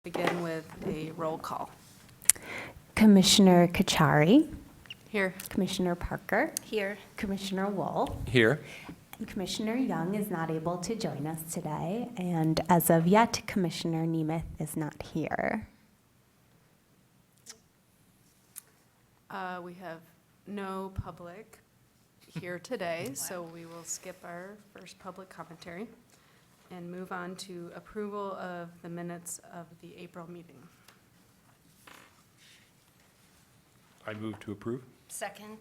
Begin with a roll call. Commissioner Kachari, Here. Commissioner Parker, Here. Commissioner Wool, Here. and Commissioner Young is not able to join us today, and as of yet, Commissioner Nemeth is not here. We have no public here today, so we will skip our first public commentary and move on to approval of the minutes of the April meeting. I move to approve. Second.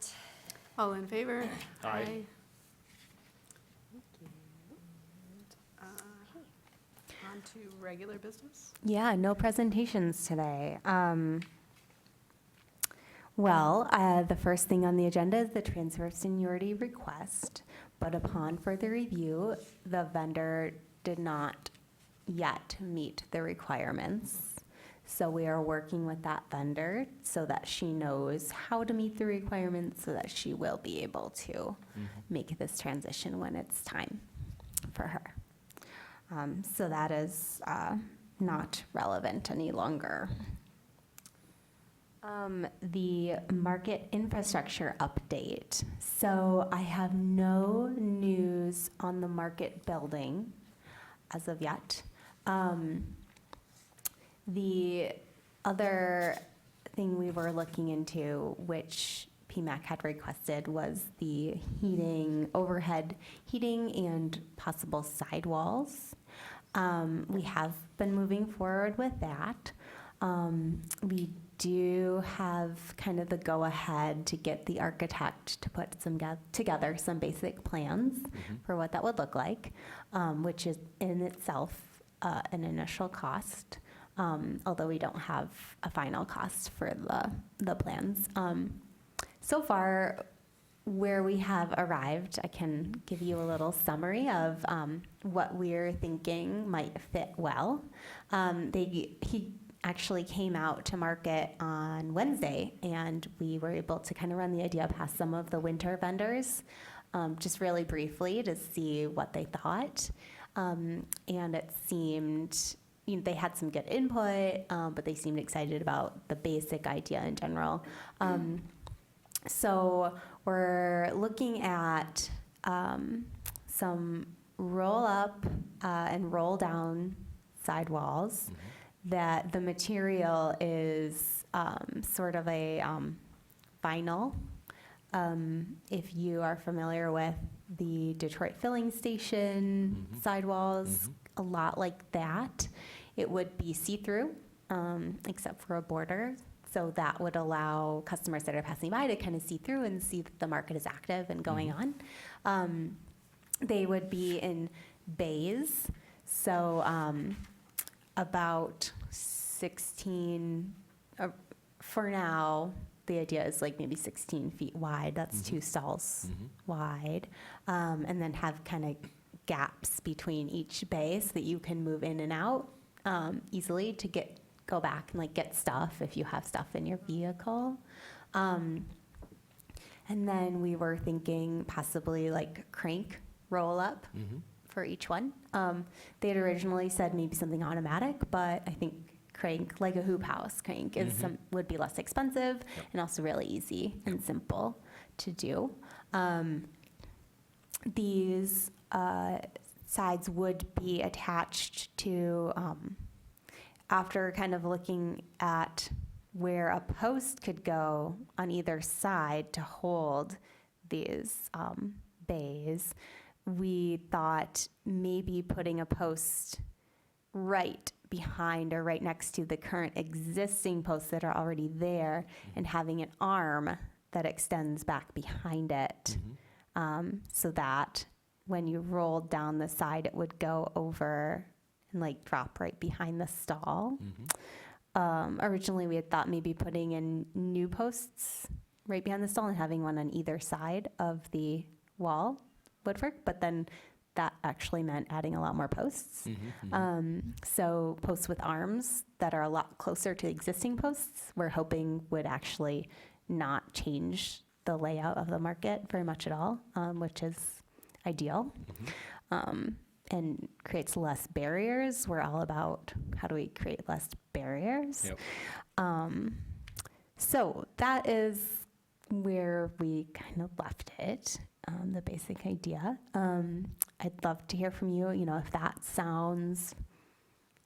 All in favor? Aye. On to regular business. Yeah, no presentations today. The first thing on the agenda is the transfer of seniority request, but upon further review, the vendor did not yet meet the requirements. So we are working with that vendor so that she knows how to meet the requirements so that she will be able to make this transition when it's time for her. So that is not relevant any longer. The market infrastructure update. So I have no news on the market building as of yet. The other thing we were looking into, which PMAC had requested, was the heating, overhead heating and possible sidewalls. We have been moving forward with that. We do have kind of the go-ahead to get the architect to put together some basic plans for what that would look like, which is in itself an initial cost, although we don't have a final cost for the plans. So far, where we have arrived, I can give you a little summary of what we're thinking might fit well. He actually came out to market on Wednesday, and we were able to kind of run the idea past some of the winter vendors, just really briefly to see what they thought. And it seemed, they had some good input, but they seemed excited about the basic idea in general. So we're looking at some roll up and roll down sidewalls. That the material is sort of a vinyl. If you are familiar with the Detroit filling station sidewalls, a lot like that. It would be see-through, except for a border. So that would allow customers that are passing by to kind of see through and see that the market is active and going on. They would be in bays. So about 16, for now, the idea is like maybe 16 feet wide. That's 2 stalls wide. And then have kind of gaps between each bay so that you can move in and out easily to go back and like get stuff if you have stuff in your vehicle. And then we were thinking possibly like crank roll up for each one. They had originally said maybe something automatic, but I think crank, like a hoop house crank, is would be less expensive and also really easy and simple to do. These sides would be attached to, after kind of looking at where a post could go on either side to hold these bays, we thought maybe putting a post right behind or right next to the current existing posts that are already there and having an arm that extends back behind it, so that when you rolled down the side, it would go over and like drop right behind the stall. Originally, we had thought maybe putting in new posts right behind the stall and having one on either side of the wall would work, but then that actually meant adding a lot more posts. So posts with arms that are a lot closer to existing posts, we're hoping would actually not change the layout of the market very much at all, which is ideal. and creates less barriers. We're all about how do we create less barriers. Yep. So that is where we kind of left it, the basic idea. I'd love to hear from you, if that sounds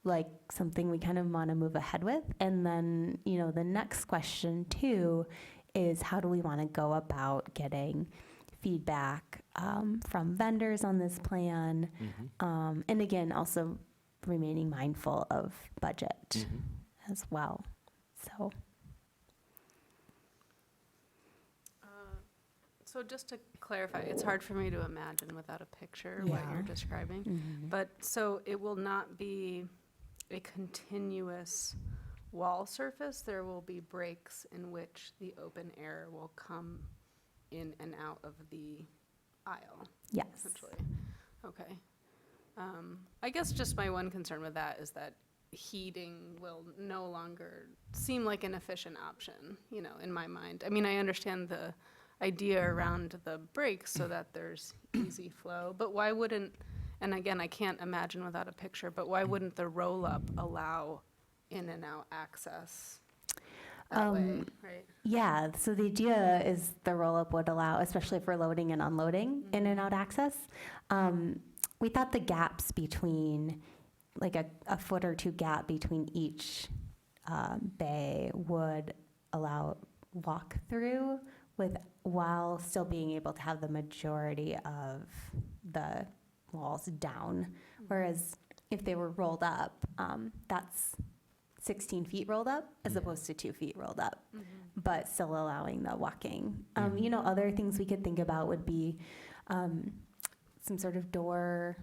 like something we kind of want to move ahead with. And then, the next question too is how do we want to go about getting feedback from vendors on this plan? And again, also remaining mindful of budget as well. So. So just to clarify, it's hard for me to imagine without a picture what Yeah. you're describing. But, so it will not be a continuous wall surface? There will be breaks in which the open air will come in and out of the aisle, Yes. essentially? Okay. I guess just my one concern with that is that heating will no longer seem like an efficient option, in my mind. I mean, I understand the idea around the breaks so that there's easy flow, but why wouldn't, and again, I can't imagine without a picture, but why wouldn't the roll-up allow in and out access that way, right? Yeah, so the idea is the roll-up would allow, especially if we're loading and unloading, in and out access. We thought the gaps between, like a foot or two gap between each bay would allow walk-through while still being able to have the majority of the walls down. Whereas if they were rolled up, that's 16 feet rolled up as opposed to 2 feet rolled up, but still allowing the walking. Other things we could think about would be some sort of door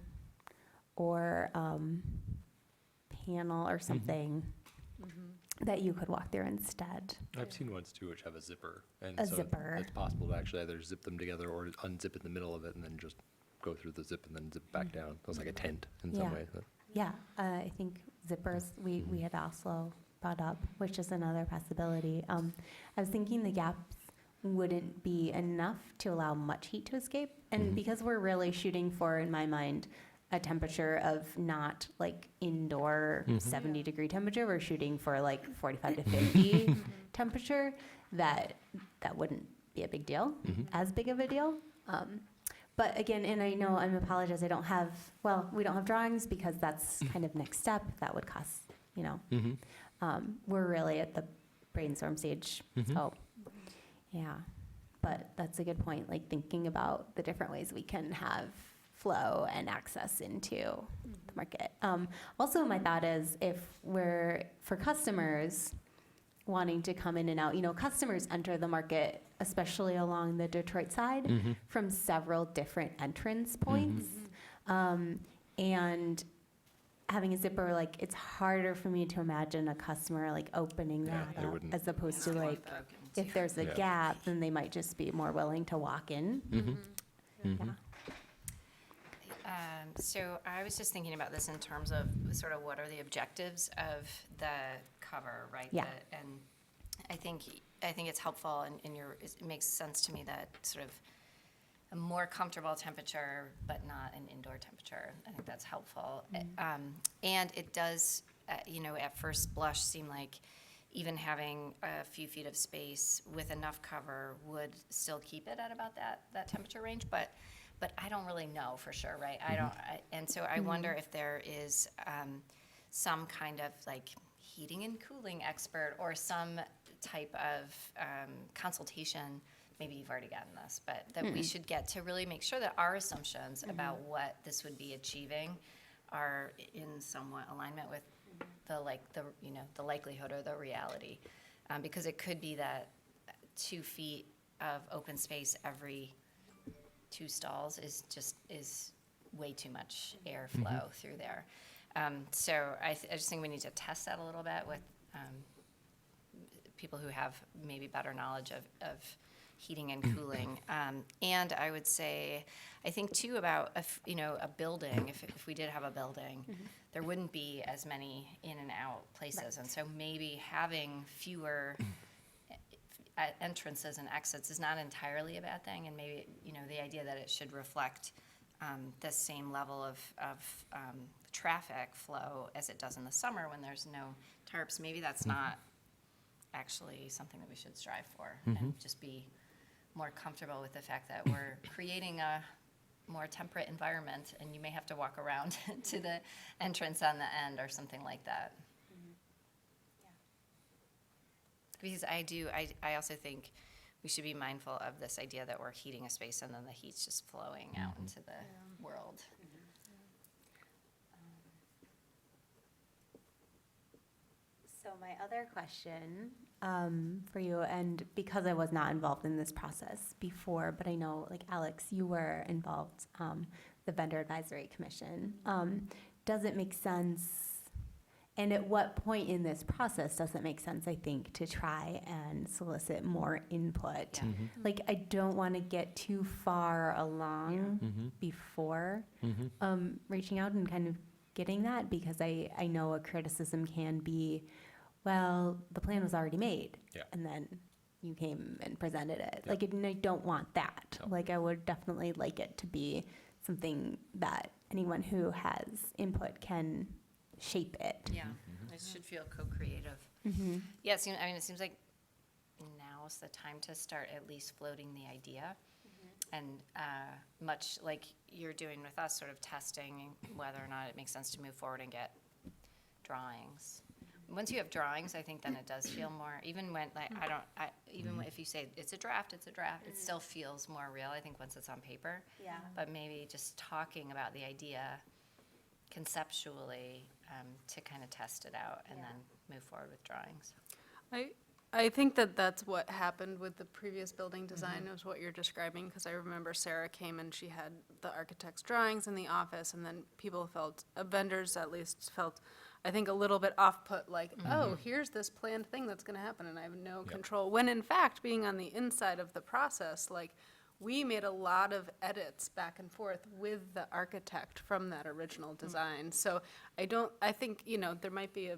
or panel or something that you could walk through instead. I've seen ones too which have a zipper. And A so zipper. it's possible to actually either zip them together or unzip in the middle of it and then just go through the zip and then zip back down. So it's like a tent in some Yeah. way. Yeah, I think zippers, we had also brought up, which is another possibility. I was thinking the gaps wouldn't be enough to allow much heat to escape. And because we're really shooting for, in my mind, a temperature of not like indoor 70-degree temperature, we're shooting for like 45 to 50 temperature, that wouldn't be a big deal, as big of a deal. But again, and I know, I'm apologize, we don't have drawings because that's kind of next step. That would cost, we're really at the brainstorm stage. So, yeah, but that's a good point, like thinking about the different ways we can have flow and access into the market. Also, my thought is for customers wanting to come in and out, customers enter the market, especially along the Detroit side, from several different entrance points. And having a zipper, like, it's harder for me to imagine a customer like opening that they up wouldn't. as opposed to like, if there's a Yeah. gap, then they might just be more willing to walk in. Yeah. So I was just thinking about this in terms of sort of what are the objectives of the cover, right? Yeah. And I think it's helpful it makes sense to me that sort of a more comfortable temperature, but not an indoor temperature. I think that's helpful. And it does, at first blush seem like even having a few feet of space with enough cover would still keep it at about that temperature range, but I don't really know for sure, right? And so I wonder if there is some kind of like heating and cooling expert or some type of consultation, maybe you've already gotten this, but that we should get to really make sure that our assumptions about what this would be achieving are in somewhat alignment with the likelihood or the reality. Because it could be that 2 feet of open space every 2 stalls is way too much airflow through there. So I just think we need to test that a little bit with people who have maybe better knowledge of heating and cooling. And I would say, I think too about a building. If we did have a building, there wouldn't be as many in and out places, and so maybe having fewer entrances and exits is not entirely a bad thing, and maybe the idea that it should reflect the same level of traffic flow as it does in the summer when there's no tarps. Maybe that's not actually something that we should strive for, and just be more comfortable with the fact that we're creating a more temperate environment, and you may have to walk around to the entrance on the end or something like that. Because I also think we should be mindful of this idea that we're heating a space and then the heat's just flowing out into the world. So my other question for you, and because I was not involved in this process before, but I know, like Alex, you were involved, the Vendor Advisory Commission. Does it make sense, and at what point in this process does it make sense, I think, to try and solicit more input? Yeah. Like, I don't want to get too far along before reaching out and kind of getting that, because I know a criticism can be, well, the plan was already made. Yeah. And then you came and presented it. Yeah. Like, and I don't want that. No. Like, I would definitely like it to be something that anyone who has input can shape it. Yeah, it should feel co-creative. Yeah, it seems like now's the time to start at least floating the idea. And much like you're doing with us, sort of testing whether or not it makes sense to move forward and get drawings. Once you have drawings, I think then it does feel more, even when, like, even if you say it's a draft, it still feels more real, I think, once it's on paper. Yeah. But maybe just talking about the idea conceptually to kind of test it out and then move forward with drawings. I think that that's what happened with the previous building design, is what you're describing, because I remember Sarah came and she had the architect's drawings in the office, and then people felt, vendors at least felt, I think, a little bit off-put, like, oh, here's this planned thing that's gonna happen, and I have no control. When in fact, being on the inside of the process, like, we made a lot of edits back and forth with the architect from that original design. So I think, there might be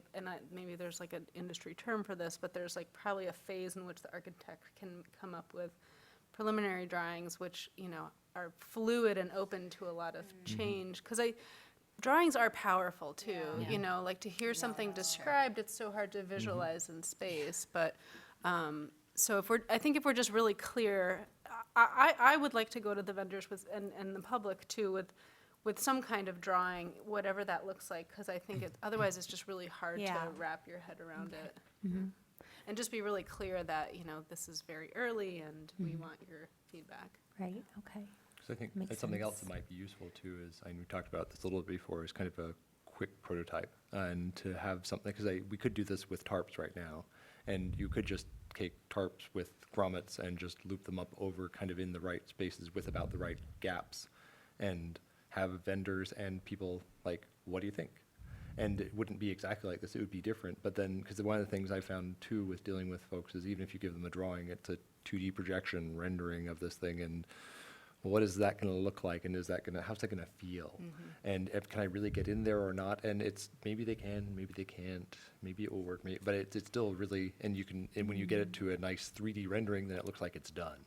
maybe there's like an industry term for this, but there's like probably a phase in which the architect can come up with preliminary drawings, which, are fluid and open to a lot of change. Because drawings are powerful too, like to hear something described, it's so hard to visualize in space, but, so I think if we're just really clear, I would like to go to the vendors and the public too with some kind of drawing, whatever that looks like, because I think otherwise it's just really hard to wrap your head around it. And just be really clear that, this is very early and we want your feedback. Right, okay. So I think Makes that's something else sense. that might be useful too is, and we talked about this a little bit before, is kind of a quick prototype, and to have something, because we could do this with tarps right now, and you could just take tarps with grommets and just loop them up over kind of in the right spaces with about the right gaps, and have vendors and people like, what do you think? And it wouldn't be exactly like this, it would be different, but then, because one of the things I found too with dealing with folks is, even if you give them a drawing, it's a 2D projection rendering of this thing, and what is that going to look like, and how's that going to feel? And can I really get in there or not? And it's, maybe they can, maybe they can't, maybe it will work, but it's still really, and when you get it to a nice 3D rendering, then it looks like it's done.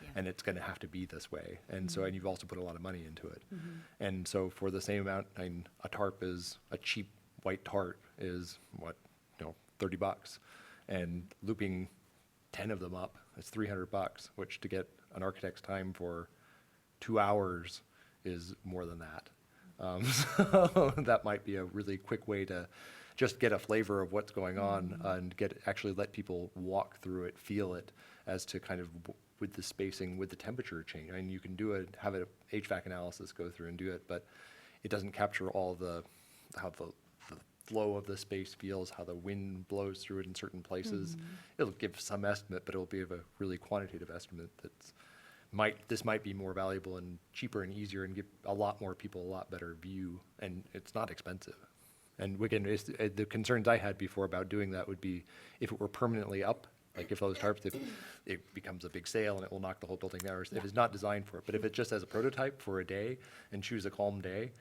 Yeah. And it's going to have to be this way. And so, and you've also put a lot of money into it. And so for the same amount, a tarp is, a cheap white tarp is what, $30. And looping 10 of them up, it's $300, which to get an architect's time for 2 hours is more than that. So that might be a really quick way to just get a flavor of what's going on and actually let people walk through it, feel it, as to kind of with the spacing, with the temperature change. I mean, you can have an HVAC analysis go through and do it, but it doesn't capture all how the flow of the space feels, how the wind blows through it in certain places. It'll give some estimate, but it'll be a really quantitative estimate this might be more valuable and cheaper and easier and give a lot more people a lot better view, and it's not expensive. And again, the concerns I had before about doing that would be if it were permanently up, like if those tarps, if it becomes a big sale and it will knock the whole building down, or if it's not designed for it. But if it's just as a prototype for a day and choose a calm day,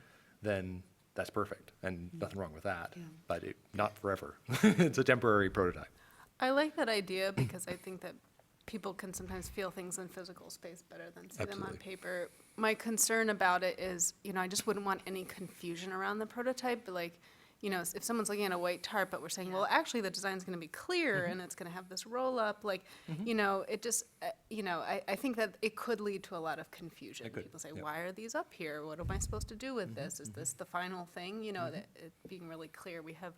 then that's perfect, and nothing wrong with that. But not forever. It's a temporary prototype. I like that idea because I think that people can sometimes feel things in physical space better than see them on Absolutely. paper. my concern about it is, I just wouldn't want any confusion around the prototype, but like, if someone's looking at a white tarp, but we're saying, well, actually, the design's gonna be clear, and it's gonna have this roll-up, like, it just, I think that it could lead to a lot of confusion. It could, People say, yeah. why are these up here? What am I supposed to do with this? Is this the final thing? That it being really clear. We have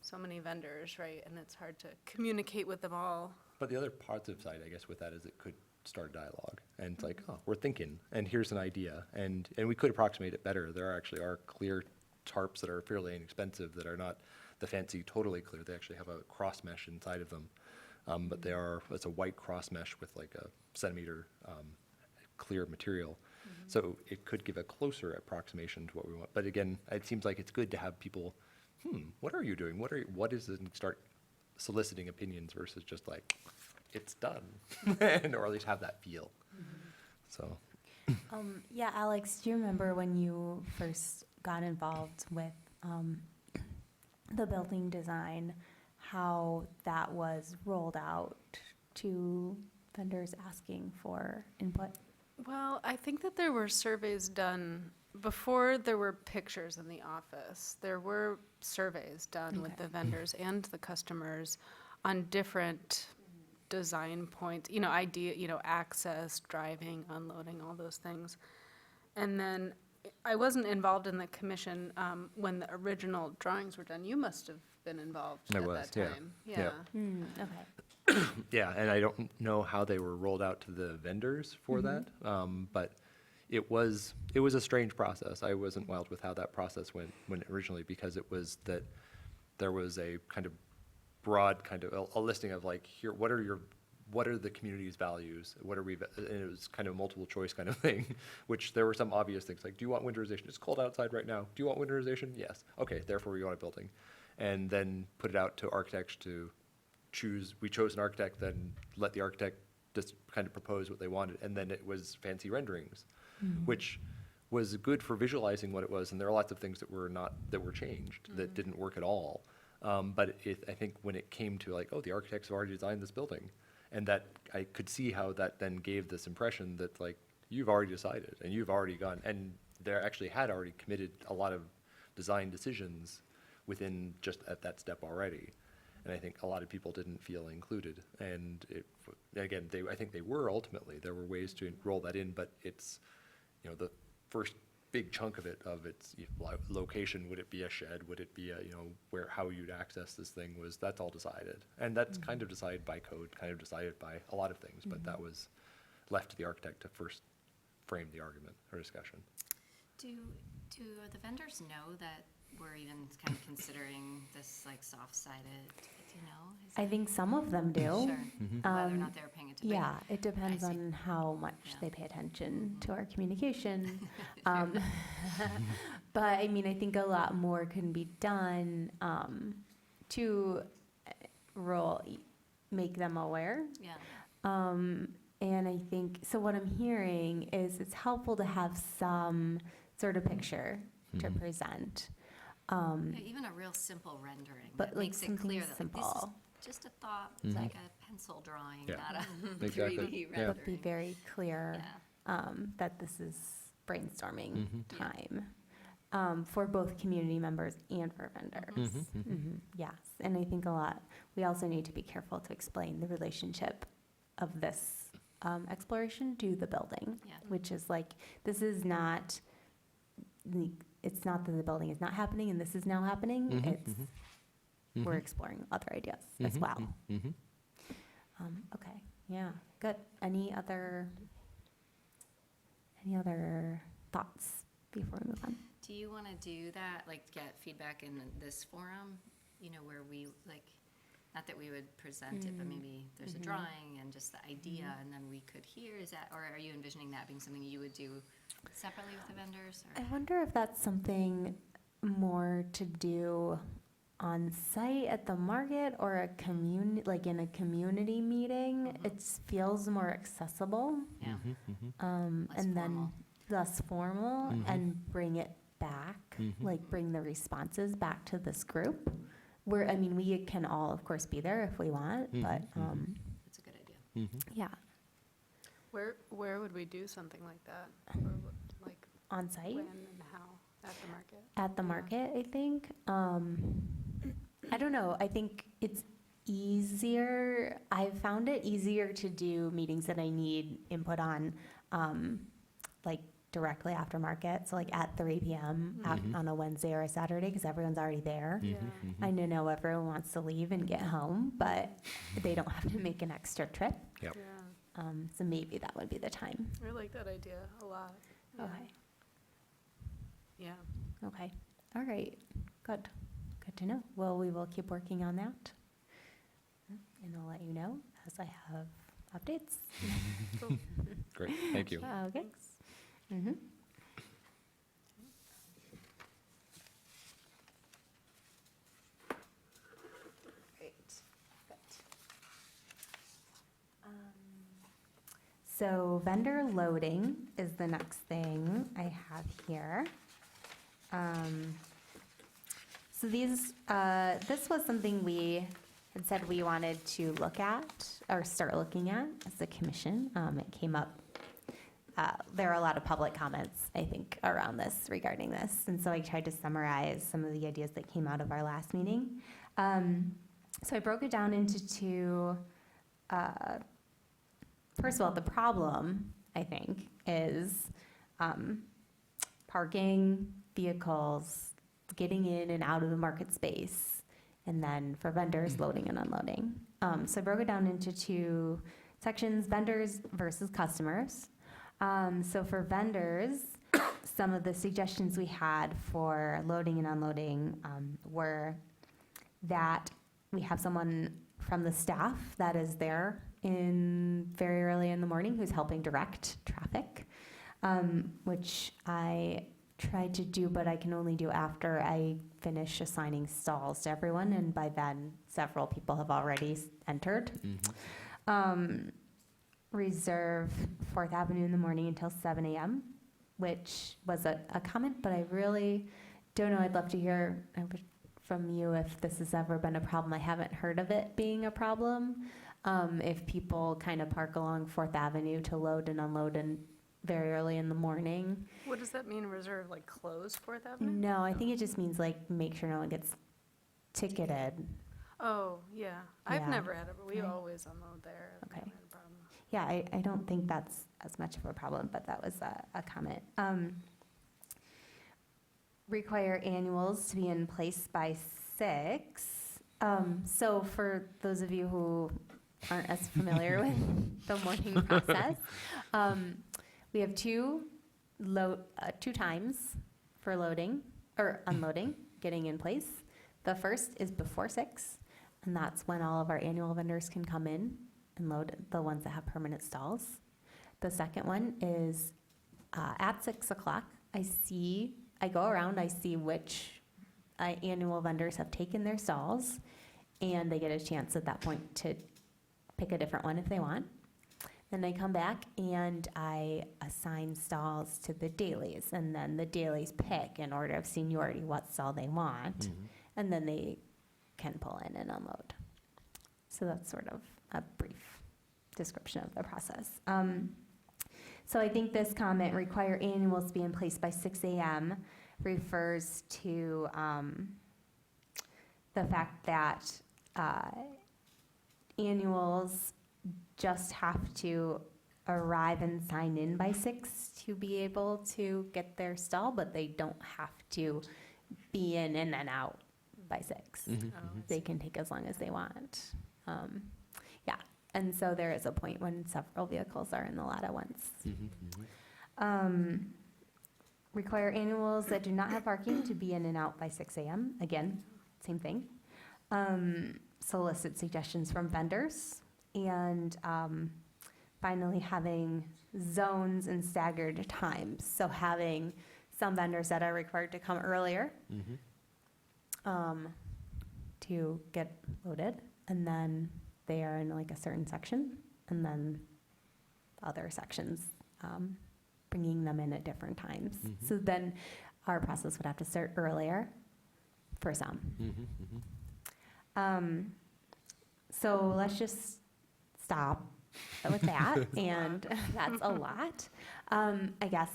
so many vendors, right, and it's hard to communicate with them all. But the other positive side, I guess, with that is it could start a dialogue. And it's like, oh, we're thinking, and here's an idea. And we could approximate it better. There actually are clear tarps that are fairly inexpensive that are not the fancy totally clear. They actually have a cross mesh inside of them. But it's a white cross mesh with like a centimeter clear material. So it could give a closer approximation to what we want. But again, it seems like it's good to have people, what are you doing? What is it? And start soliciting opinions versus just like, it's done, or at least have that feel. So, Yeah, Alex, do you remember when you first got involved with the building design, how that was rolled out to vendors asking for input? Well, I think that there were surveys done before there were pictures in the office. There were surveys done with the vendors and the customers on different design points, access, driving, unloading, all those things. And then I wasn't involved in the commission when the original drawings were done. You must have been involved I at was, that yeah. time. Yeah. Okay. yeah, and I don't know how they were rolled out to the vendors for that, but it was a strange process. I wasn't wild with how that process went originally, because it was that there was a kind of broad kind of a listing of like, here, what are the community's values? And it was kind of a multiple choice kind of thing, which there were some obvious things like, do you want winterization? It's cold outside right now. Do you want winterization? Yes. Okay, therefore we want a building. And then put it out to architects to choose. We chose an architect, then let the architect just kind of propose what they wanted. And then it was fancy renderings, which was good for visualizing what it was. And there are lots of things that were changed that didn't work at all. But I think when it came to like, oh, the architects have already designed this building, and that I could see how that then gave this impression that like, you've already decided and you've already gone, and there actually had already committed a lot of design decisions within just at that step already. And I think a lot of people didn't feel included. And again, I think they were ultimately, there were ways to roll that in, but it's, the first big chunk of its location, would it be a shed, would it be how you'd access this thing, that's all decided. And that's kind of decided by code, kind of decided by a lot of things, but that was left to the architect to first frame the argument or discussion. Do the vendors know that we're even kind of considering this like soft-sided, do you know? I think some of them do. Sure, whether or not they're paying attention. Yeah, it depends I see. on how much Yeah. they pay attention to our communication. But I mean, I think a lot more can be done to make them aware. Yeah, And I think, so what I'm hearing is it's helpful to have some sort of picture to present. Yeah, even a real simple rendering But, that like, makes it something clear that like, this is simple. just a thought, it's like a pencil drawing, Yeah. not a Exactly. 3D Yeah. But be rendering. very clear Yeah. that this is brainstorming Mhm. time for both community members and for vendors. Yes, and I think we also need to be careful to explain the relationship of this exploration to the building, Yeah. which is like, this is not, it's not that the building is not happening and this is now happening. We're exploring other ideas as well. Okay, yeah, good. Any other thoughts before we move on? Do you want to do that, like get feedback in this forum, where we, like, not that we would present it, but maybe there's a drawing and just the idea, and then we could hear, or are you envisioning that being something you would do separately with the vendors? Or? I wonder if that's something more to do on site at the market or like in a community meeting. It feels more accessible. Yeah, Less and then formal. less formal and bring it back, like bring the responses back to this group. Where, I mean, we can all, of course, be there if we want, but that's a good idea. yeah. Where would we do something like that? Or like On site? when and how? At the market? At the Yeah. market, I think. I don't know. I think it's easier. I've found it easier to do meetings that I need input on, like directly after market. So like at 3 p.m. Mhm. on a Wednesday or a Saturday, because everyone's already there. Yeah. I know everyone wants to leave and get home, but they don't have to make an extra trip. Yep. Yeah. So maybe that would be the time. I like that idea a lot. Yeah. Okay. Yeah. Okay. All right. Good. Good to know. Well, we will keep working on that. And I'll let you know as I have updates. Cool. Great, thank you. Okay. Thanks. Mm-hmm. Great. Good. So vendor loading is the next thing I have here. So this was something we had said we wanted to look at or start looking at as a commission. It came up. There are a lot of public comments, I think, around this regarding this. And so I tried to summarize some of the ideas that came out of our last meeting. So I broke it down into two. First of all, the problem, I think, is parking vehicles, getting in and out of the market space, and then for vendors, loading and unloading. So I broke it down into two sections, vendors versus customers. So for vendors, some of the suggestions we had for loading and unloading were that we have someone from the staff that is there in very early in the morning who's helping direct traffic, which I tried to do, but I can only do after I finish assigning stalls to everyone, and by then several people have already entered. Reserve 4th Avenue in the morning until 7 a.m., which was a comment, but I really don't know. I'd love to hear from you if this has ever been a problem. I haven't heard of it being a problem. If people kind of park along 4th Avenue to load and unload and very early in the morning. What does that mean, reserve, like close 4th Avenue? No, I think it just means like make sure no one gets ticketed. Oh, yeah. I've Yeah. never had it, but we Right. always unload there. I've Okay. never had a problem. Yeah, I don't think that's as much of a problem, but that was a comment. Require annuals to be in place by 6. So for those of you who aren't as familiar with the morning process, we have two times for loading or unloading, getting in place. The first is before 6, and that's when all of our annual vendors can come in and load, the ones that have permanent stalls. The second one is at 6 o'clock. I go around, I see which annual vendors have taken their stalls, and they get a chance at that point to pick a different one if they want. Then they come back and I assign stalls to the dailies, and then the dailies pick in order of seniority what stall they want, and then they can pull in and unload. So that's sort of a brief description of the process. So I think this comment, require annuals to be in place by 6 a.m., refers to the fact that annuals just have to arrive and sign in by 6 to be able to get their stall, but they don't have to be in and then out by 6. Oh, They can take as long as they want. Yeah, and so there is a point when several vehicles are in the lot at once. Require annuals that do not have parking to be in and out by 6 a.m. Again, same thing. Solicit suggestions from vendors. And finally, having zones and staggered times. So having some vendors that are required to come earlier to get loaded, and then they are in like a certain section, and then other sections bringing them in at different times. So then our process would have to start earlier for some. So let's just stop with that, and that's a lot. I guess,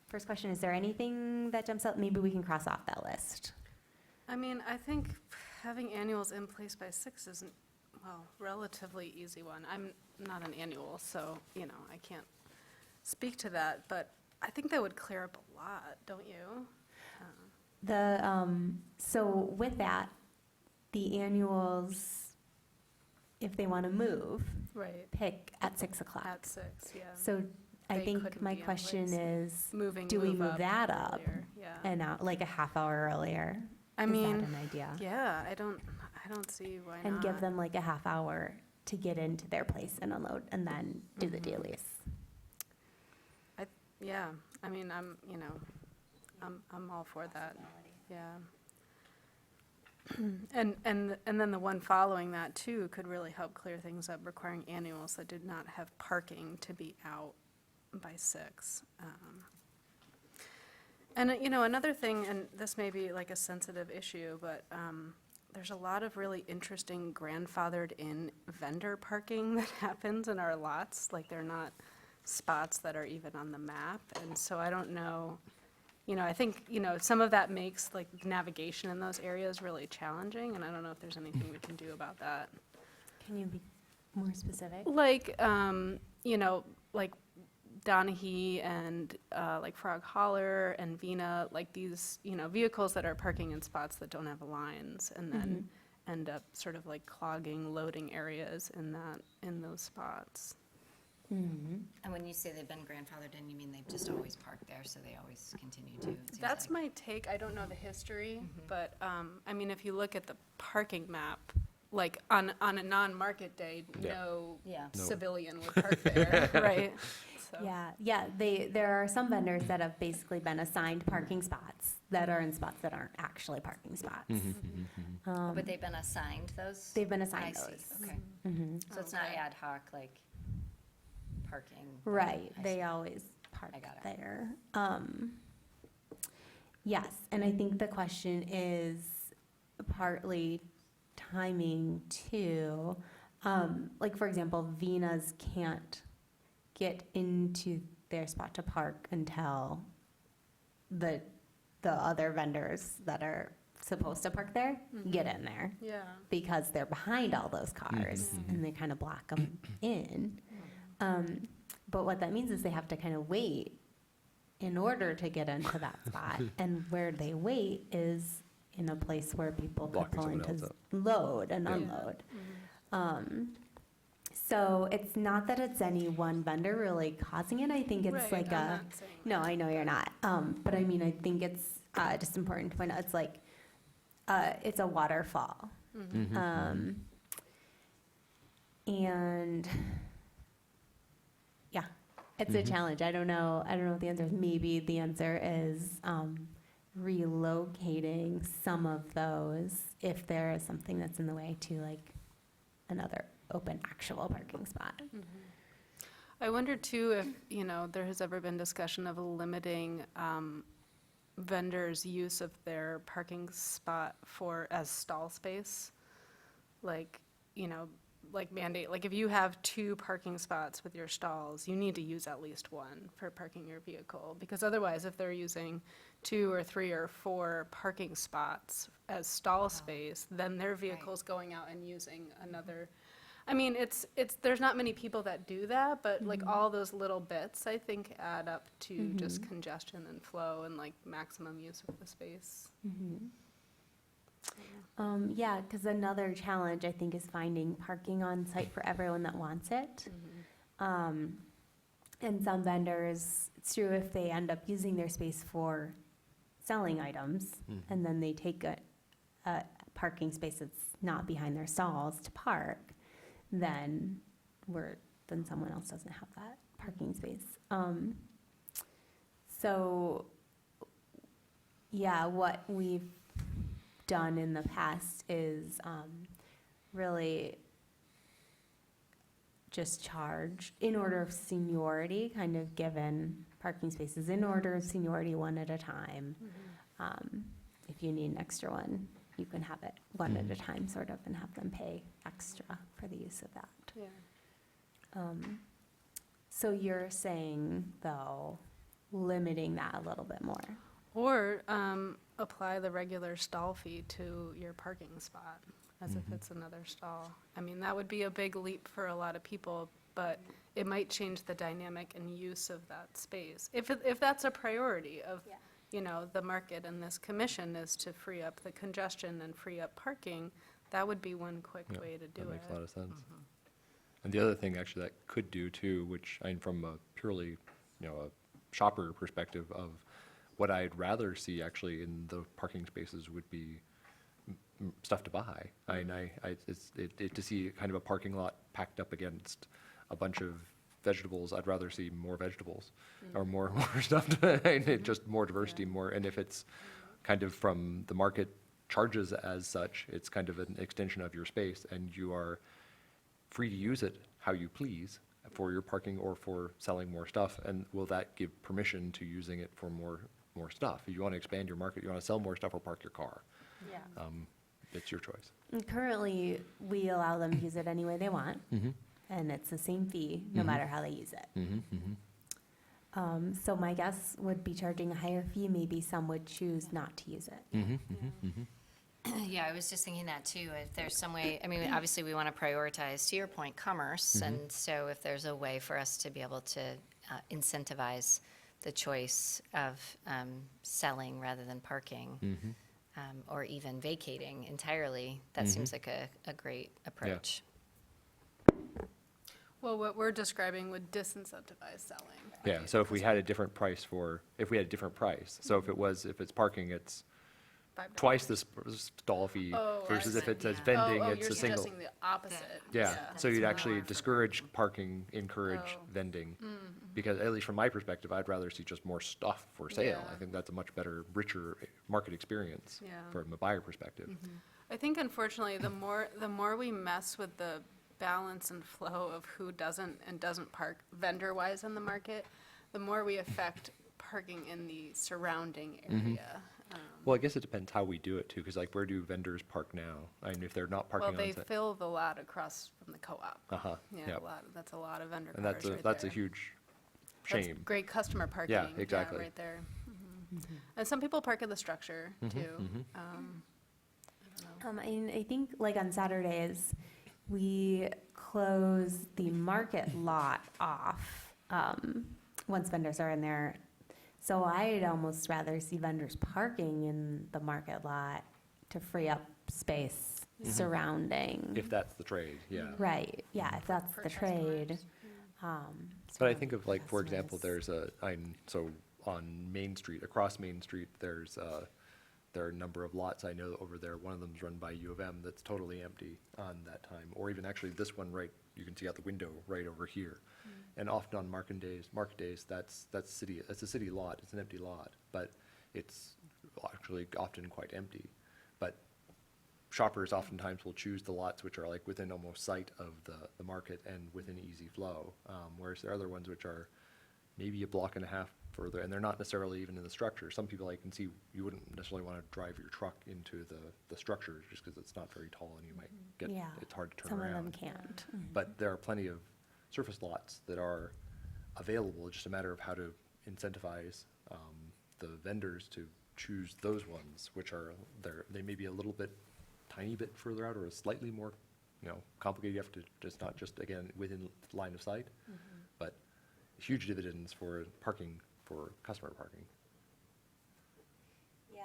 first question, is there anything that jumps out? Maybe we can cross off that list. I mean, I think having annuals in place by 6 is, well, relatively easy one. I'm not an annual, so, I can't speak to that, but I think that would clear up a lot, don't you? So with that, the annuals, if they want to move, Right, pick at 6 o'clock. at 6, yeah. So I They think couldn't my be in question place. is, Moving, do we move move up that up earlier, yeah. and like a half hour earlier? I Is that mean, an idea? yeah, I don't see why not. And give them like a half hour to get into their place and unload, and then do the Mhm. dailies. Yeah, I mean, I'm all for that, yeah. And then the one following that too could really help clear things up, requiring annuals that did not have parking to be out by 6. And, another thing, and this may be like a sensitive issue, but there's a lot of really interesting grandfathered in vendor parking that happens in our lots, like they're not spots that are even on the map, and so I don't know, I think, some of that makes like navigation in those areas really challenging, and I don't know if there's anything we can do about that. Can you be more specific? Like, like Donahue and like Frog Holler and Vina, like these, vehicles that are parking in spots that don't have lines, and then end up sort of like clogging loading areas in those spots. And when you say they've been grandfathered in, you mean they've just always parked there, so they always continue to? it seems That's like. my take. I don't know the history, but, I mean, if you look at the parking map, like on a non-market day, Yeah. no Yeah. No. civilian would park there, right? So, Yeah, there are some vendors that have basically been assigned parking spots that are in spots that aren't actually parking spots. But they've been assigned those? They've been assigned I see, those. okay. So it's not Okay. ad hoc, like parking? Right, I they see. always park I got it. there. Yes, and I think the question is partly timing too. Like, for example, Vina's can't get into their spot to park until the other vendors that are supposed to park there get in there, Yeah. because they're behind all those cars and they kind of block them in. But what that means is they have to kind of wait in order to get into that spot. And where they wait is in a place where people could Blocking pull someone into else up. load and Yeah. unload. So it's not that it's any one vendor really causing it. I think it's Right, like I'm a, not saying no, that. I know you're not. But I mean, I think it's just important to point out, it's like, it's a waterfall. And yeah, it's a challenge. I don't know what the answer is. Maybe the answer is relocating some of those if there is something that's in the way to like another open actual parking spot. I wonder too if, there has ever been discussion of limiting vendors' use of their parking spot as stall space. Like, like mandate, like if you have 2 parking spots with your stalls, you need to use at least one for parking your vehicle. Because otherwise, if they're using 2 or 3 or 4 parking spots as stall space, then their vehicle's going out and using another. I mean, there's not many people that do that, but like all those little bits, I think, add up to just congestion and flow and like maximum use of the space. Yeah, because another challenge, I think, is finding parking on site for everyone that wants it. And some vendors, it's true, if they end up using their space for selling items, and then they take a parking space that's not behind their stalls to park, then someone else doesn't have that parking space. So, yeah, what we've done in the past is really just charge in order of seniority, kind of given parking spaces in order of seniority, one at a time. If you need an extra one, you can have it one at a time, sort of, and have them pay extra for the use of that. Yeah. So you're saying, though, limiting that a little bit more? Or apply the regular stall fee to your parking spot, as if it's another stall. I mean, that would be a big leap for a lot of people, but it might change the dynamic and use of that space. If that's a priority of, the market and this commission is to free up the congestion and free up parking, that would be one quick Yeah, way to do it. That makes a lot of sense. And the other thing actually that could do too, which I mean, from a purely, a shopper perspective of what I'd rather see actually in the parking spaces would be stuff to buy. To see kind of a parking lot packed up against a bunch of vegetables, I'd rather see more vegetables or more stuff, just more diversity, more, and if it's kind of from the market charges as such, it's kind of an extension of your space, and you are free to use it how you please for your parking or for selling more stuff, and will that give permission to using it for more stuff? If you want to expand your market, you want to sell more stuff or park your car, it's your choice. And currently, we allow them to use it any way they want, and it's the same fee, no matter how they use it. So my guess would be charging a higher fee, maybe some would choose not to use it. Yeah, I was just thinking that too. If there's some way, I mean, obviously we want to prioritize, to your point, commerce. And so if there's a way for us to be able to incentivize the choice of selling rather than parking, or even vacating entirely, that seems like a great approach. Well, what we're describing would disincentivize selling. Yeah, so if we had a different price so if it's parking, it's $5. twice the stall fee Oh, I versus if see. it says Yeah. vending, You're it's a single. suggesting the opposite. Yeah, so you'd That's actually more for discourage parking, encourage Oh. vending. Because at least from my perspective, I'd rather see just more stuff for sale. I Yeah. think that's a much better, richer market experience Yeah. from a buyer perspective. I think unfortunately, the more we mess with the balance and flow of who doesn't and doesn't park vendor-wise in the market, the more we affect parking in the surrounding area. Well, I guess it depends how we do it too, because like where do vendors park now? I mean, if they're not Well, parking they on site. fill the lot across from the co-op. Uh-huh, Yeah, yep. that's a lot of vendor And cars that's a, right that's a there. huge That's shame. great customer parking. Yeah, exactly. Right there. And some people park in the structure too. And I think like on Saturdays, we close the market lot off, once vendors are in there. So I'd almost rather see vendors parking in the market lot to free up space surrounding. If that's the trade, yeah. Right, yeah, if that's the trade. But I surrounding think of like, for example, customers. so on Main Street, across Main Street, there are a number of lots I know over there. One of them's run by U of M that's totally empty on that time. Or even actually this one you can see out the window right over here. And often on market days, that's a city lot, it's an empty lot, but it's actually often quite empty. But shoppers oftentimes will choose the lots which are like within almost sight of the market and within easy flow. Whereas there are other ones which are maybe a block and a half further, and they're not necessarily even in the structure. Some people I can see, you wouldn't necessarily want to drive your truck into the structure just because it's not very tall and you might Yeah, it's hard to turn some around. of them can't. But there are plenty of surface lots that are available, just a matter of how to incentivize the vendors to choose those ones, which are, they may be a little bit, tiny bit further out or slightly more, complicated. You have to just not just, again, within line of sight, but huge dividends for parking, for customer parking. Yeah,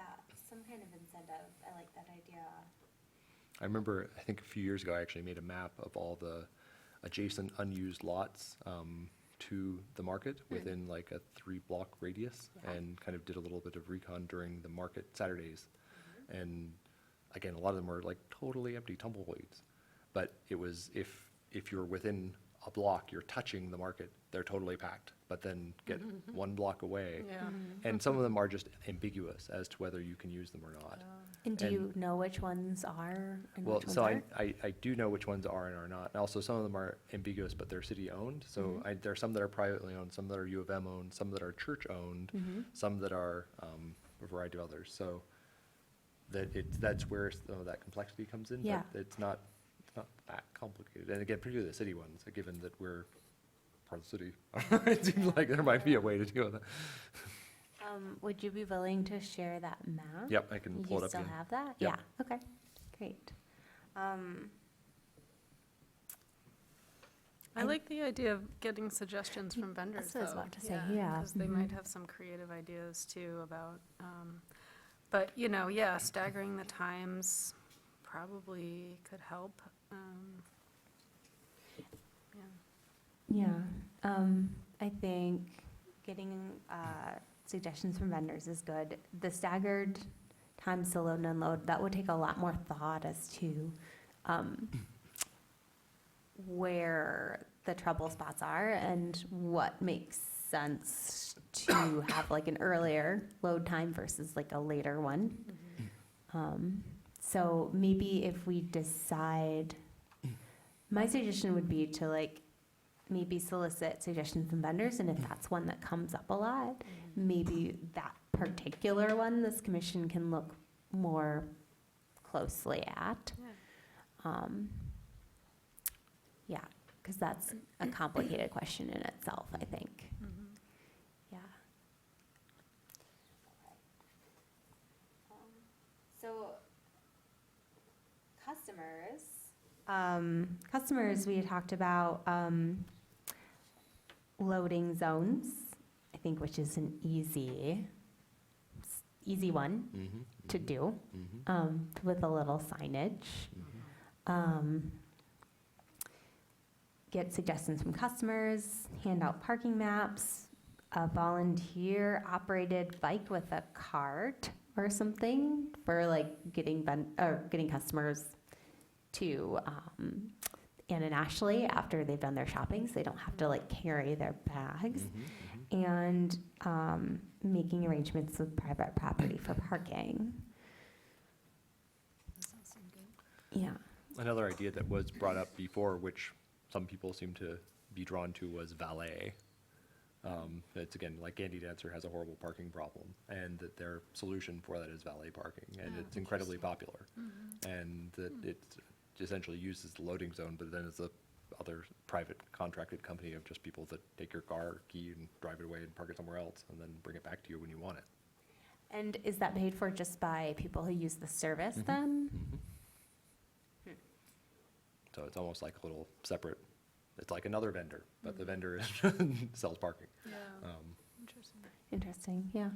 some kind of incentive, I like that idea. I remember, I think a few years ago, I actually made a map of all the adjacent unused lots to the market within like a 3-block radius, and kind of did a little bit of recon during the market Saturdays. And again, a lot of them were like totally empty tumbleweeds. But it was, if you're within a block, you're touching the market, they're totally packed. But then get 1 block away, Yeah. and some of them are just ambiguous as to whether you can use them or not. And do And- you know which ones are and Well, which ones so aren't? I do know which ones are and are not. And also, some of them are ambiguous, but they're city-owned. So there are some that are privately owned, some that are U of M owned, some that are church-owned, some that are a variety of others. So that's where some of that complexity comes in. Yeah. But it's not not that complicated. And again, particularly the city ones, given that we're part of the city, it seems like there might be a way to deal with that. Would you be willing to share that map? Yep, I can pull it You up. still again. have that? Yep. Yeah, okay, great. I like the idea of getting suggestions from vendors, That's what I was though. about to say, yeah. Because they might have some creative ideas too about, but, you know, yeah, staggering the times probably could help. Yeah. Yeah, I think getting suggestions from vendors is good. The staggered times to load and unload, that would take a lot more thought as to where the trouble spots are and what makes sense to have like an earlier load time versus like a later one. So maybe if we decide, my suggestion would be to like maybe solicit suggestions from vendors, and if that's one that comes up a lot, maybe that particular one, this commission can look more closely at. Yeah. Yeah, because that's a complicated question in itself, I think. Mhm. Yeah. So customers, we had talked about loading zones, I think, which is an easy one Mhm, to do, mhm, with a little signage. Get suggestions from customers, hand out parking maps, a volunteer-operated bike with a cart or something for like getting customers to Ann and Ashley after they've done their shopping, so they don't have to like carry their bags. mhm, And making arrangements with private property for parking. Yeah. Another idea that was brought up before, which some people seem to be drawn to, was valet. It's again, like Gandy Dancer has a horrible parking problem, and that their solution for that is valet parking, and Oh, it's incredibly popular. And that it essentially uses the loading zone, but then it's a other private contracted company of just people that take your car key and drive it away and park it somewhere else, and then bring it back to you when you want it. And is that paid for just by people who use the service then? So it's almost like a little separate, it's like another vendor, but the vendor sells parking. Yeah, Um, interesting. Interesting, yeah.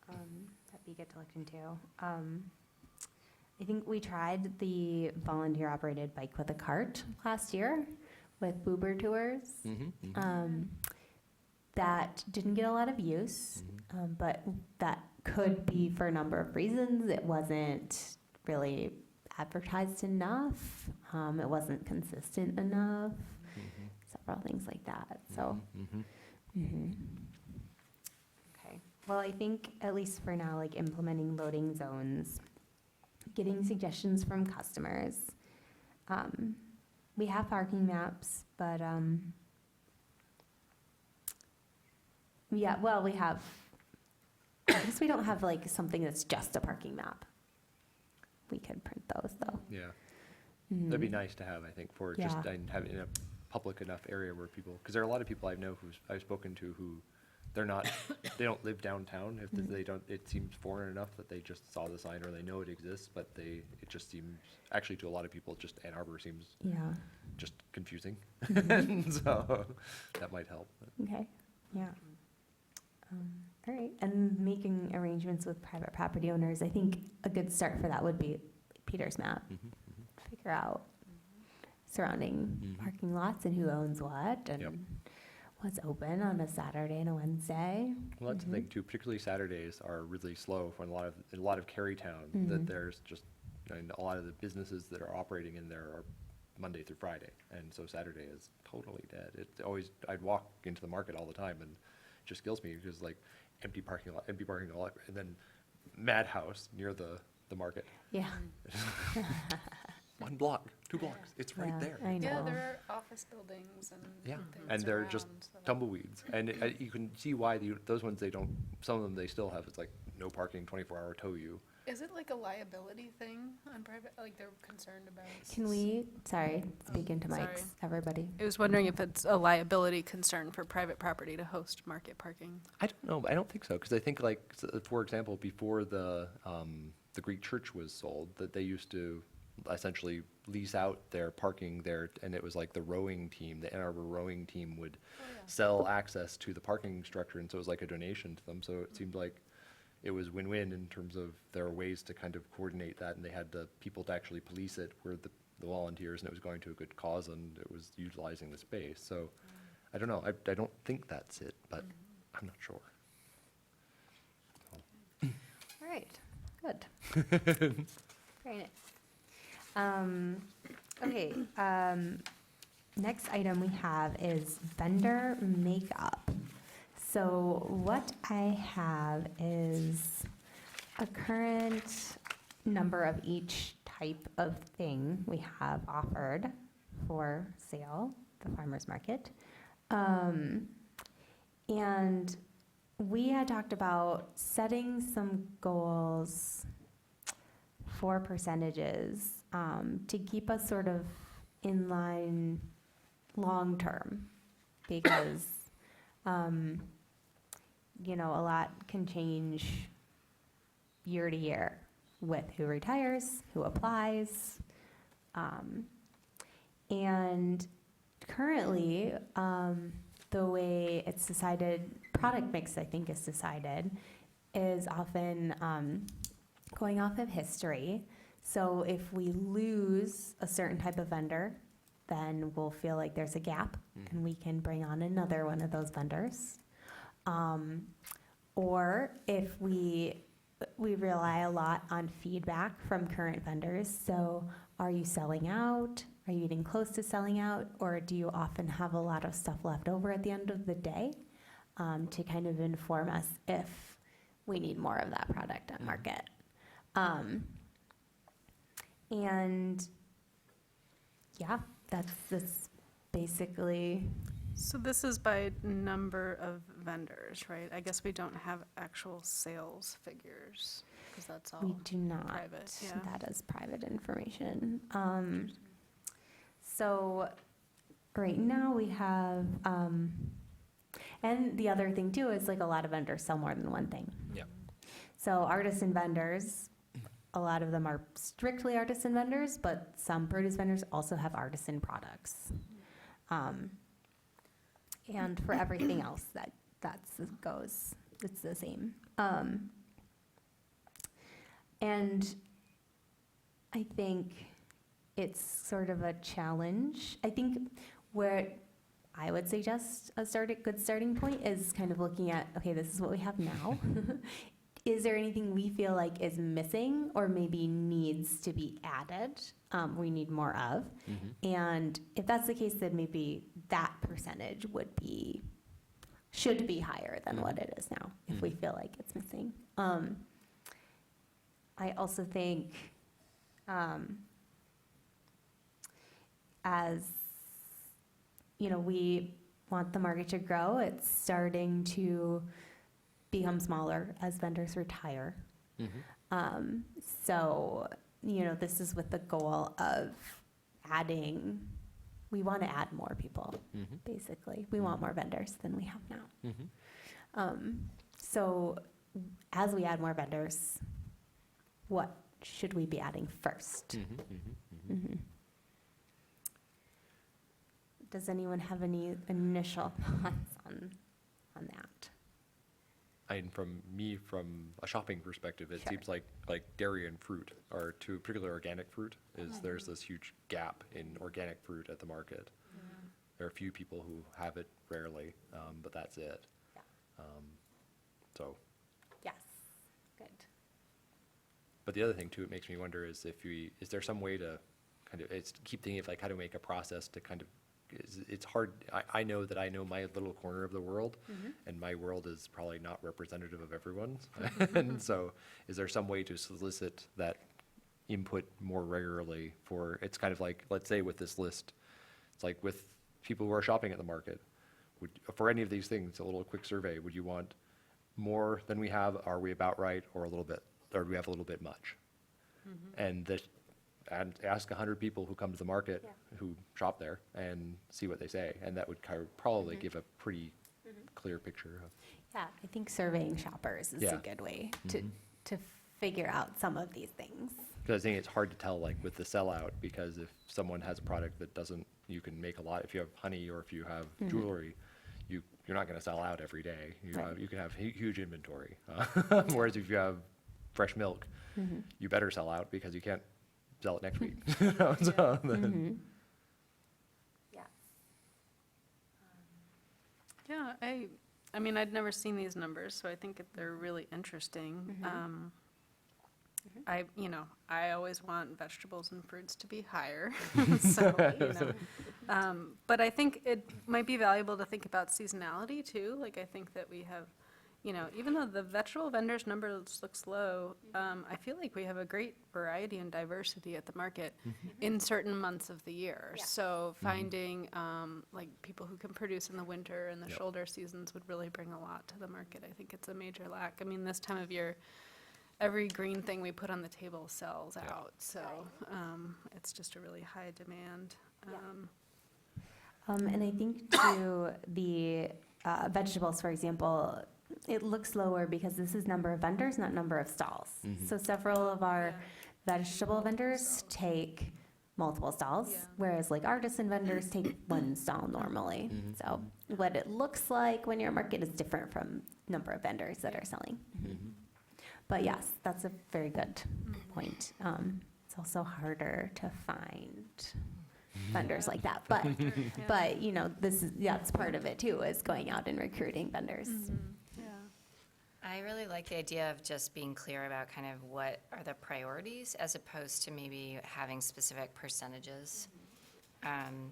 That'd be good to look into. I think we tried the volunteer-operated bike with a cart last year with Boober Tours. mhm, mhm. That didn't get a lot of use, but that could be for a number of reasons. It wasn't really advertised enough. It wasn't consistent enough. Mhm. Several things like that. So, Mhm. okay. Well, I think at least for now, like implementing loading zones, getting suggestions from customers. We have parking maps, but yeah, well, we have. I guess we don't have like something that's just a parking map. We could print those though. Yeah, Mhm. that'd be nice to have, I think, for just, Yeah. and have it in a public enough area where people, because there are a lot of people I know I've spoken to who, they're not, they don't live downtown, if they don't, it seems foreign enough that they just saw the sign or they know it exists, but it just seems, actually to a lot of people, just Ann Arbor seems Yeah. just confusing. And so, that might help. Okay. Yeah. All right. And making arrangements with private property owners. I think a good start for that would be Peter's map. Figure out surrounding Mhm. parking lots and who owns what and Yep. what's open on a Saturday and a Wednesday. Well, that's the thing too, particularly Saturdays are really slow for in a lot of Carytown, that there's just, and a lot of the businesses that are operating in there are Monday through Friday, and so Saturday is totally dead. It's always, I'd walk into the market all the time, and it just kills me, because like empty parking lot, and then Madhouse near the market. Yeah. 1 block, 2 blocks, it's right Yeah, there. I know. Yeah, there are office buildings and Yeah, things and they're just around, so- tumbleweeds, and you can see why those ones, they don't, some of them they still have, it's like no parking, 24-hour tow you, Is it like a liability thing on private, like they're concerned about? Can we, sorry, speak into sorry. mics, everybody. I was wondering if it's a liability concern for private property to host market parking. I don't know. I don't think so, because I think like, for example, before the Greek church was sold, that they used to essentially lease out their parking there, and it was like the rowing team, the Ann Arbor rowing team would sell access to the parking structure, and so it was like a donation to them. So it seemed like it was win-win in terms of there are ways to kind of coordinate that, and they had the people to actually police it were the volunteers, and it was going to a good cause, and it was utilizing the space. So I don't know. I don't think that's it, but I'm not sure. All right, good. Very nice. Okay, next item we have is vendor makeup. So what I have is a current number of each type of thing we have offered for sale, the farmer's market. And we had talked about setting some goals for percentages to keep us sort of in line long-term, because you know, a lot can change year to year with who retires, who applies. And currently, the way it's decided, product mix, I think, is decided, is often going off of history. So if we lose a certain type of vendor, then we'll feel like there's a gap, and we can bring on another one of those vendors. Or if we rely a lot on feedback from current vendors. So are you selling out? Are you getting close to selling out? Or do you often have a lot of stuff left over at the end of the day to kind of inform us if we need more of that product on market? And yeah, that's basically. So this is by number of vendors, right? I guess we don't have actual sales figures, because that's all. We do not. private, yeah. That is private information. So right now we have, and the other thing too is like a lot of vendors sell more than one thing. Yeah. So artisan vendors, a lot of them are strictly artisan vendors, but some produce vendors also have artisan products. And for everything else, goes, it's the same. And I think it's sort of a challenge. I think where I would suggest good starting point is kind of looking at, okay, this is what we have now. Is there anything we feel like is missing or maybe needs to be added, we need more of? And if that's the case, then maybe that percentage should be higher than what it is now, if we feel like it's missing. I also think as, you know, we want the market to grow, it's starting to become smaller as vendors retire. So, you know, this is with the goal of we want to add more people, basically. We want more vendors than we have now. So as we add more vendors, what should we be adding first? Does anyone have any initial thoughts on that? And from a shopping perspective, it seems like dairy and fruit are two, particularly organic fruit, there's this huge gap in organic fruit at the market. There are a few people who have it rarely, but that's it. So. Yes, good. But the other thing too, it makes me wonder is is there some way to kind of, keep thinking of like how to make a process to kind of, it's hard, I know that I know my little corner of the world, and my world is probably not representative of everyone's. And so is there some way to solicit that input more regularly it's kind of like, let's say with this list, it's like with people who are shopping at the market, for any of these things, a little quick survey, would you want more than we have? Are we about right? Or a little bit or do we have a little bit much? And ask 100 people who come to the market, who shop there, and see what they say. And that would probably give a pretty clear picture of. Yeah, I think surveying shoppers is Yeah. a good way to figure out some of these things. Because I think it's hard to tell, like, with the sellout, because if someone has a product that doesn't, you can make a lot, if you have honey or if you have jewelry, you're not gonna sell out every day. Right. You can have huge inventory. Whereas if you have fresh milk, you better sell out because you can't sell it next week. So then- Yeah. Yeah, I mean, I'd never seen these numbers, so I think they're really interesting. I always want vegetables and fruits to be higher, so, but I think it might be valuable to think about seasonality too. Like, I think that we have, even though the vegetable vendors numbers looks low, I feel like we have a great variety and diversity at the market in certain months of the year. Yeah. So finding, like, people who can produce in the winter and the Yep. shoulder seasons would really bring a lot to the market. I think it's a major lack. I mean, this time of year, every green thing we put on the table sells Yeah. out, so it's just a really high demand. And I think too, the vegetables, for example, it looks lower because this is number of vendors, not number of stalls. So several of our vegetable vendors take multiple stalls, Yeah. whereas like artisan vendors take one stall normally. So what it looks like when you're a market is different from number of vendors that are selling. But yes, that's a very good point. It's also harder to find vendors like that, but this is it's part of it too, is going out and recruiting vendors. I really like the idea of just being clear about kind of what are the priorities as opposed to maybe having specific percentages.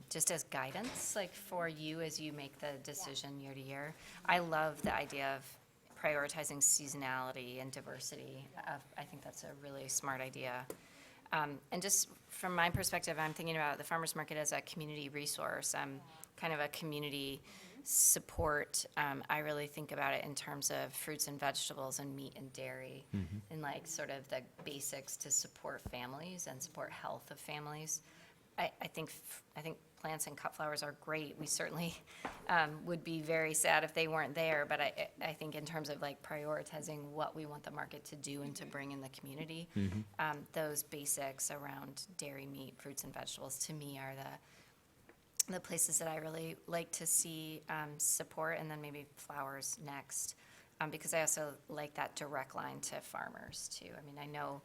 Just as guidance, like for you as you make the decision year to year. I love the idea of prioritizing seasonality and diversity. I think that's a really smart idea. And just from my perspective, I'm thinking about the farmer's market as a community resource, kind of a community support. I really think about it in terms of fruits and vegetables and meat and dairy, and like sort of the basics to support families and support health of families. I think plants and cut flowers are great. We certainly would be very sad if they weren't there, but I think in terms of like prioritizing what we want the market to do and to bring in the community, those basics around dairy, meat, fruits, and vegetables to me are the places that I really like to see support, and then maybe flowers next, because I also like that direct line to farmers too. I mean, I know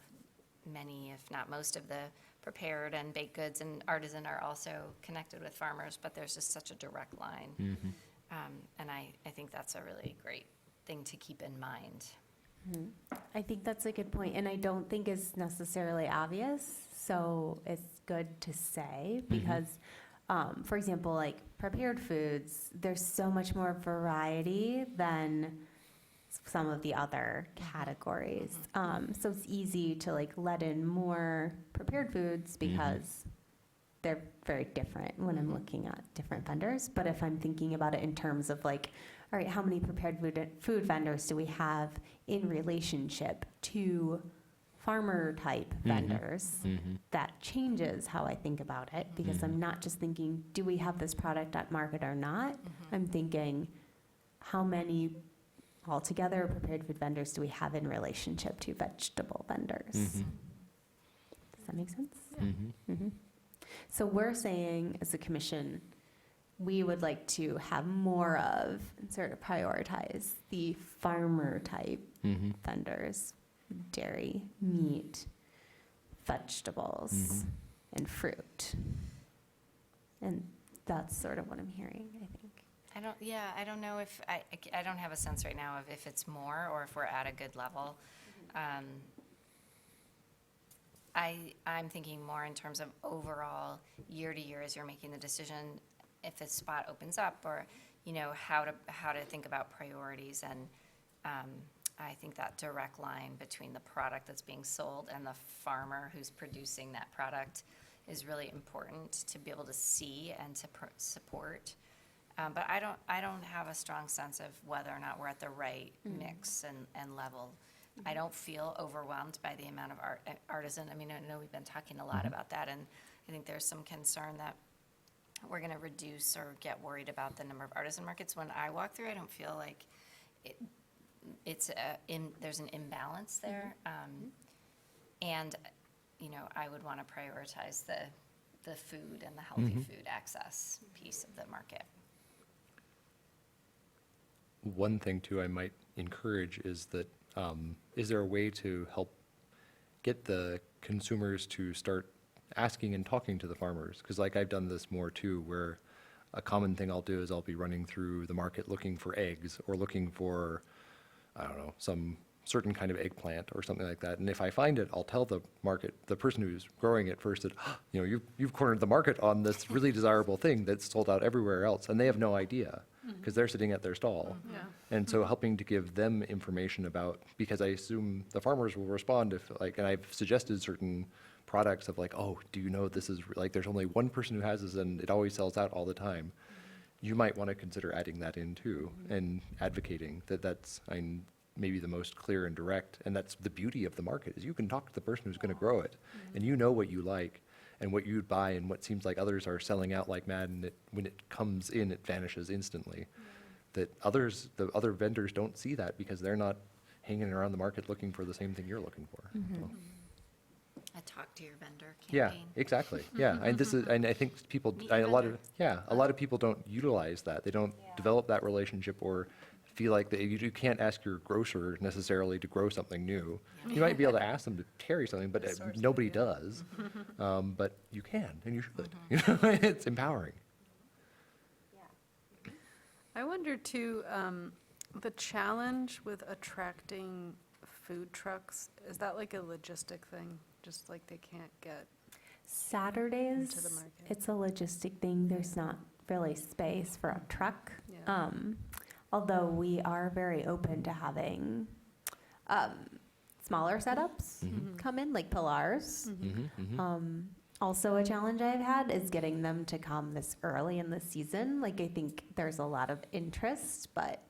many, if not most of the prepared and baked goods and artisan are also connected with farmers, but there's just such a direct line. And I think that's a really great thing to keep in mind. I think that's a good point, and I don't think it's necessarily obvious, so it's good to say, because, for example, like prepared foods, there's so much more variety than some of the other categories. So it's easy to like let in more prepared foods because they're very different when I'm looking at different vendors. But if I'm thinking about it in terms of like, all right, how many prepared food vendors do we have in relationship to farmer type vendors? That changes how I think about it, because I'm not just thinking, do we have this product at market or not? I'm thinking, how many altogether prepared food vendors do we have in relationship to vegetable vendors? Does that make sense? So we're saying, as a commission, we would like to have more of and sort of prioritize the farmer type vendors, dairy, meat, vegetables, and fruit. And that's sort of what I'm hearing, I think. I don't know if, I don't have a sense right now of if it's more or if we're at a good level. I'm thinking more in terms of overall year to year as you're making the decision, if a spot opens up, or, how to think about priorities. And I think that direct line between the product that's being sold and the farmer who's producing that product is really important to be able to see and to support. But I don't have a strong sense of whether or not we're at the right mix and level. I don't feel overwhelmed by the amount of artisan. I mean, I know we've been talking a lot about that, and I think there's some concern that we're going to reduce or get worried about the number of artisan markets. When I walk through, I don't feel like there's an imbalance there. And, you know, I would want to prioritize the food and the healthy food access piece of the market. One thing too I might encourage is that, is there a way to help get the consumers to start asking and talking to the farmers? Because like I've done this more too, where a common thing I'll do is I'll be running through the market looking for eggs or looking for, I don't know, some certain kind of eggplant or something like that. And if I find it, I'll tell the person who's growing it first that, you know, you've cornered the market on this really desirable thing that's sold out everywhere else. And they have no idea because they're sitting at their stall. Yeah. And so helping to give them information about, because I assume the farmers will respond if like, and I've suggested certain products of like, oh, do you know this is like, there's only one person who has this and it always sells out all the time. You might want to consider adding that in too and advocating that that's maybe the most clear and direct. And that's the beauty of the market is you can talk to the person who's going to grow it and you know what you like and what you'd buy and what seems like others are selling out like mad, and when it comes in, it vanishes instantly. That the other vendors don't see that because they're not hanging around the market looking for the same thing you're looking for. So, A talk to your vendor yeah, campaign. exactly. Yeah, and I think people, Meet a your lot of, vendor. a lot of people don't utilize that. They don't develop that relationship or feel like that you can't ask your grocer necessarily to grow something new. You might be able to ask them to carry something, but nobody does. But you can, and you should. You know, it's empowering. I wonder too, the challenge with attracting food trucks, is that like a logistic thing? Just like they can't get, Saturdays, Into the market. it's a logistic thing. There's not really space for a truck. yeah. Although we are very open to having smaller setups come in, like Pilars. Also, a challenge I've had is getting them to come this early in the season. Like, I think there's a lot of interest, but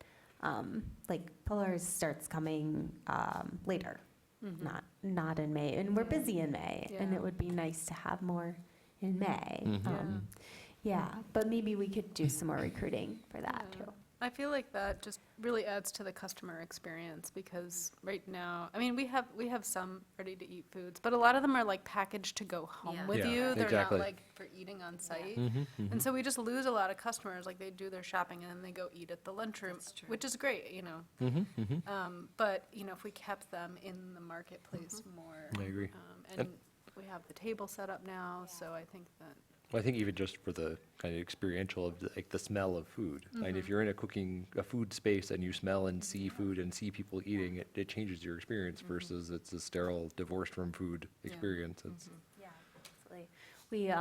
like Pilars starts coming later, not in May, and we're busy in May, and Yeah. it would be nice to have more in May. Yeah. Yeah, but maybe we could do some more recruiting for that Yeah. too. I feel like that just really adds to the customer experience because right now, I mean, we have some ready-to-eat foods, but a lot of them are like packaged to go home Yeah. with Yeah, you. They're exactly. not like for eating on site. Mm-hmm. And so we just lose a lot of customers, like they do their shopping and then they go eat at the lunchroom, That's true. which is great, you know. But, you know, if we kept them in the marketplace more. I agree. And we have the table set up now, so I think that, Well, I think even just for the kind of experiential of like the smell of food. And if you're in a food space and you smell and see food and see people eating, it changes your experience versus it's a sterile, divorced from food experience. It's, Yeah, absolutely. We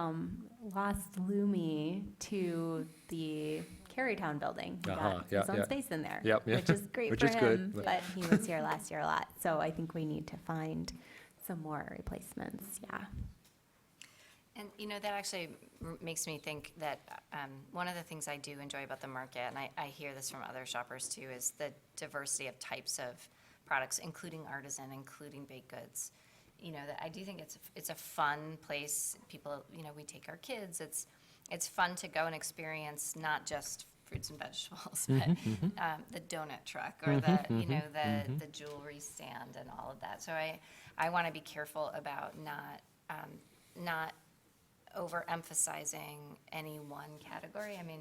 lost Lumi to the Carytown building. He got yeah, his own yeah. space in there, Yep, yeah. which is great Which for is good, him. but- But he was here last year a lot, so I think we need to find some more replacements. Yeah. And, you know, that actually makes me think that one of the things I do enjoy about the market, and I hear this from other shoppers too, is the diversity of types of products, including artisan, including baked goods. You know, that I do think it's a fun place. People, you know, we take our kids. It's fun to go and experience not just fruits and vegetables, but the donut truck or the, you know, the jewelry stand and all of that. So I want to be careful about not overemphasizing any one category. I mean,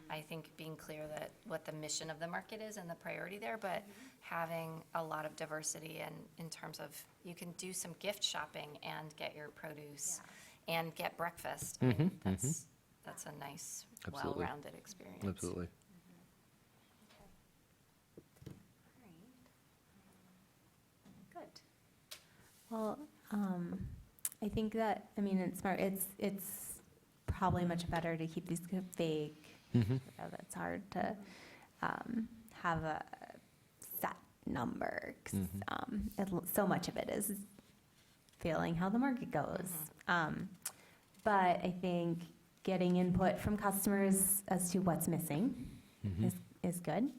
I think being clear that what the mission of the market is and the priority there, but having a lot of diversity and in terms of you can do some gift shopping and get your produce and get breakfast. I mean, that's a nice, Absolutely. well-rounded experience. absolutely. Good. Well, I think that, I mean, it's smart. It's probably much better to keep these vague. It's hard to have a set number 'cause, so much of it is feeling how the market goes. But I think getting input from customers as to what's missing is good.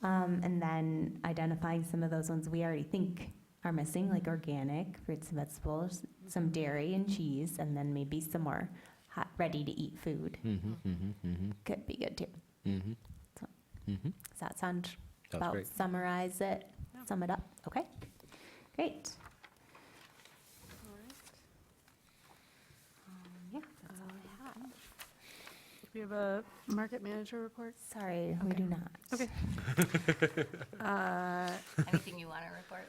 And then identifying some of those ones we already think are missing, like organic fruits and vegetables, some dairy and cheese, and then maybe some more hot, ready-to-eat food. Could be good too. Does that sound Sounds about great. summarize it, sum it up? Okay, great. Yeah, that's all I have. We have a market manager report. Sorry, we do not. Okay. Anything you want to report?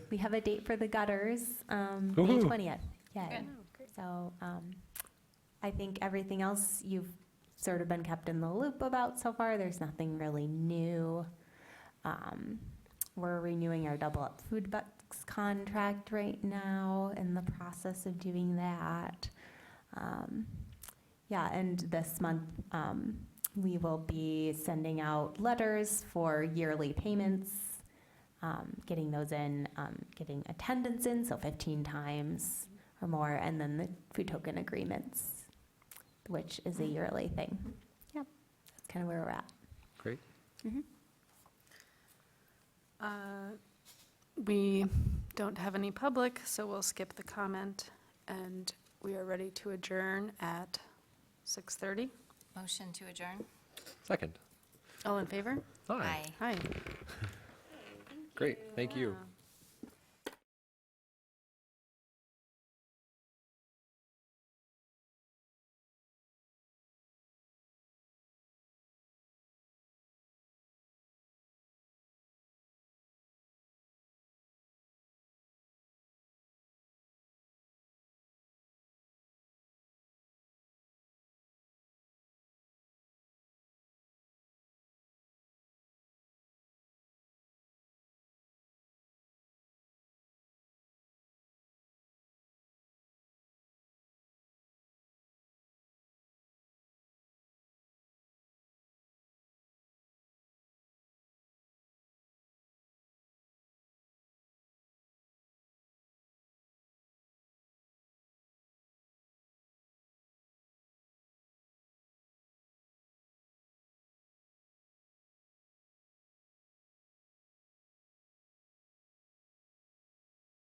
We have a date for the gutters, May Woohoo. 20th. Yeah. Good. So I think everything else you've sort of been kept in the loop about so far. There's nothing really new. We're renewing our Double Up Food Bucks contract right now, in the process of doing that. Yeah, and this month, we will be sending out letters for yearly payments, getting those in, getting attendance in, so 15 times or more, and then the food token agreements, which is a yearly thing. Yep, that's kind of where we're at. Great. We don't have any public, so we'll skip the comment, and we are ready to adjourn at 6:30. Motion to adjourn? Second. All in favor? Hi. Aye. Hi. Great. Thank you. Yeah.